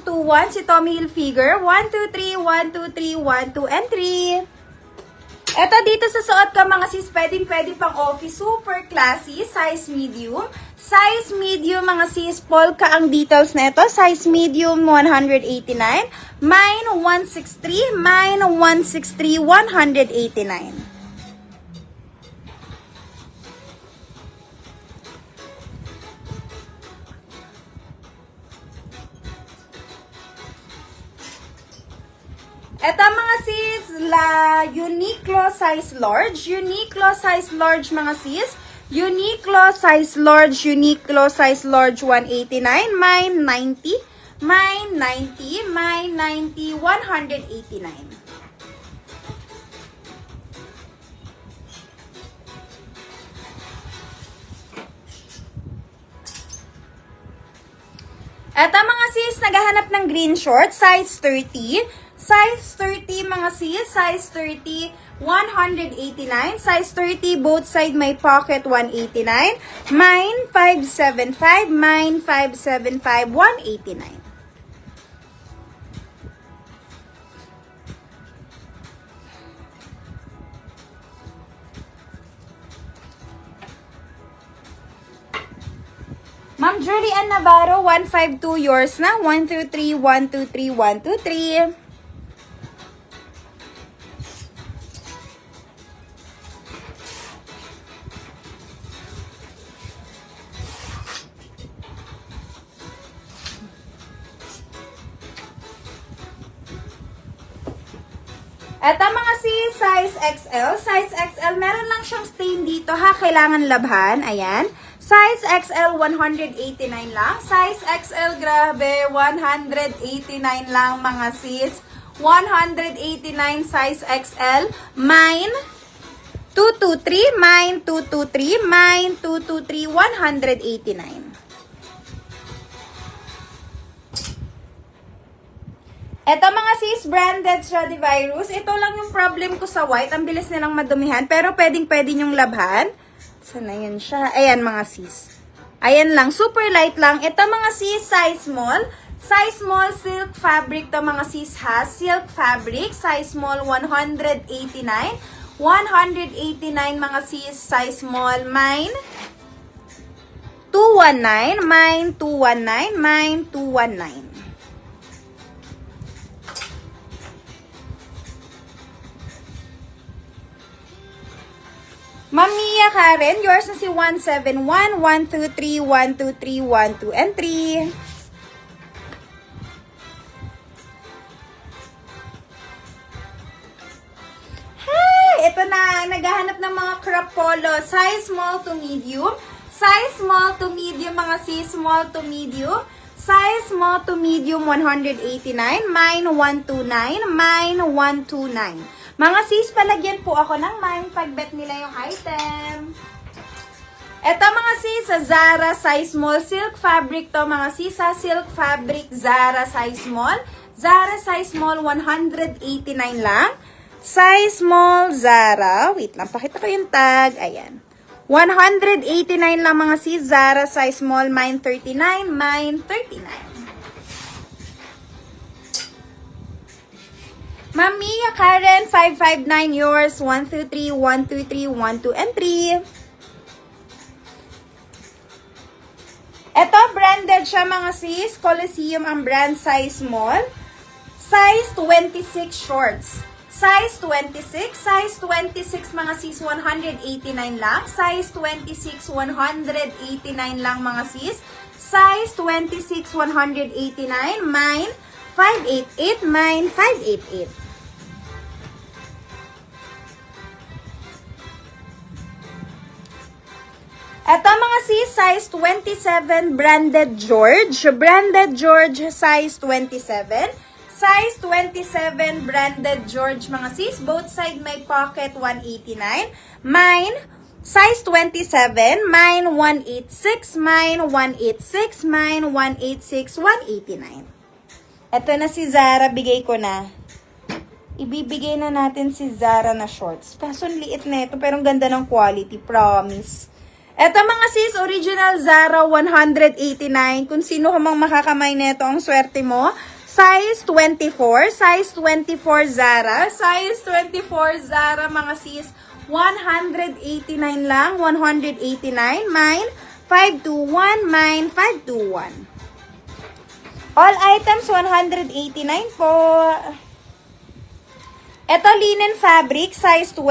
0221, si Tommy Hilfiger. 1, 2, 3, 1, 2, 3, 1, 2, and 3. Eto dito sa suot ko mga sis, pwede pang office. Super classy, size medium. Size medium mga sis, polka ang details na ito. Size medium 189. Mine 163. Mine 163, 189. Ito mga sis, la Uniqlo size large. Uniqlo size large mga sis. Uniqlo size large. Uniqlo size large 189. Mine 90. Mine 90. Mine 90. 189. Ito mga sis, naghahanap ng green short. Size 30. Size 30 mga sis, size 30, 189. Size 30, both side may pocket, 189. Mine, 575. Mine, 575, 189. Ma'am Julie Ann Navarro, 152 yours na. 123, 123, 123. Eto mga sis, size XL. Size XL, meron lang siyang stain dito ha. Kailangan labhan. Ayan. Size XL, 189 lang. Size XL, grabe, 189 lang mga sis. 189 size XL. Mine, 223. Mine, 223. Mine, 223, 189. Ito mga sis, branded Stradivarius. Ito lang yung problem ko sa white. Ang bilis nilang madumihan. Pero pwede nyong labhan. Sana yun siya. Ayan mga sis. Ayan lang. Super light lang. Ito mga sis, size small. Size small, silk fabric to mga sis ha. Silk fabric. Size small, 189. 189 mga sis, size small. Mine, 219. Mine, 219. Mine, 219. Ma'am Mia Karen, yours na si 171, 123, 123, 12, and 3. Hey! Ito na, naghahanap ng mga crop polo. Size small to medium. Size small to medium, mga sis, small to medium. Size small to medium, 189. Mine, 129. Mine, 129. Mga sis, palagyan po ako ng mine pag bet nila yung item. Eto mga sis, sa Zara size small. Silk fabric to mga sis. Silk fabric, Zara size small. Zara size small, 189 lang. Size small, Zara. Wait lang, pakita ko yung tag. Ayan. 189 lang mga sis. Zara size small, mine 39. Mine 39. Ma'am Mia Karen, 559 yours. 123, 123, 12, and 3. Ito, branded siya mga sis. Coliseum ang brand, size small. Size 26 shorts. Size 26. Size 26 mga sis, 189 lang. Size 26, 189 lang mga sis. Size 26, 189. Mine, 588. Mine, 588. Ito mga sis, size 27, branded George. Branded George, size 27. Size 27, branded George mga sis. Both side may pocket, 189. Mine, size 27. Mine, 186. Mine, 186. Mine, 186, 189. Ito na si Zara, bigay ko na. Ibibigay na natin si Zara na shorts. Kaso liit na ito, pero ang ganda ng quality, promise. Ito mga sis, original Zara 189. Kung sino ka mang makakamay nito, ang swerte mo. Size 24. Size 24 Zara. Size 24 Zara, mga sis. 189 lang. 189. Mine, 521. Mine, 521. All items, 189 po. Ito, linen fabric, size 20.